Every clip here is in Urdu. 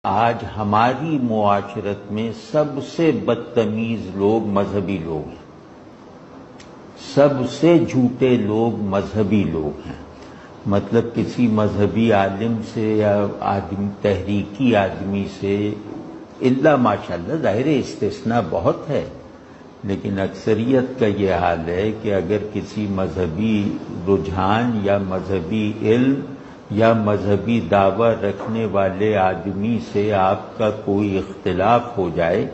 آج ہماری معاشرت میں سب سے بدتمیز لوگ مذہبی لوگ ہیں، سب سے جھوٹے لوگ مذہبی لوگ ہیں۔ مطلب کسی مذہبی عالم سے یا تحریکی آدمی سے الا ماشاءاللہ، ظاہر استثناء بہت ہے، لیکن اکثریت کا یہ حال ہے کہ اگر کسی مذہبی رجحان یا مذہبی علم یا مذہبی دعویٰ رکھنے والے آدمی سے آپ کا کوئی اختلاف ہو جائے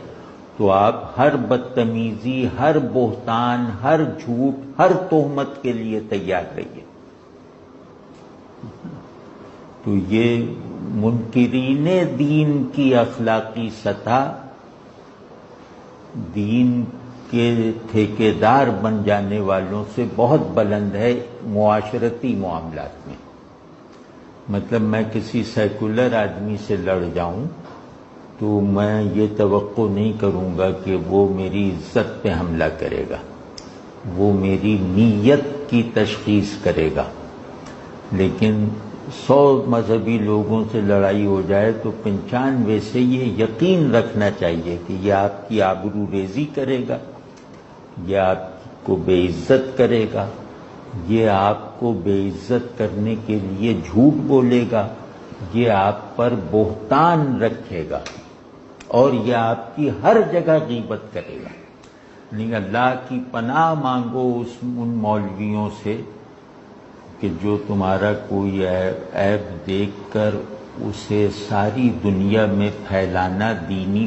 تو آپ ہر بدتمیزی، ہر بہتان، ہر جھوٹ، ہر تہمت کے لیے تیار رہیے۔ تو یہ منکرین دین کی اخلاقی سطح دین کے ٹھیکیدار بن جانے والوں سے بہت بلند ہے معاشرتی معاملات میں۔ مطلب میں کسی سیکولر آدمی سے لڑ جاؤں تو میں یہ توقع نہیں کروں گا کہ وہ میری عزت پہ حملہ کرے گا، وہ میری نیت کی تشخیص کرے گا۔ لیکن 100 مذہبی لوگوں سے لڑائی ہو جائے تو 95 سے یہ یقین رکھنا چاہیے کہ یہ آپ کی آبرو ریزی کرے گا، یہ آپ کو بے عزت کرے گا، یہ آپ کو بے عزت کرنے کے لیے جھوٹ بولے گا، یہ آپ پر بہتان رکھے گا اور یہ آپ کی ہر جگہ غیبت کرے گا۔ لیکن اللہ کی پناہ مانگو ان مولویوں سے کہ جو تمہارا کوئی عیب دیکھ کر اسے ساری دنیا میں پھیلانا دینی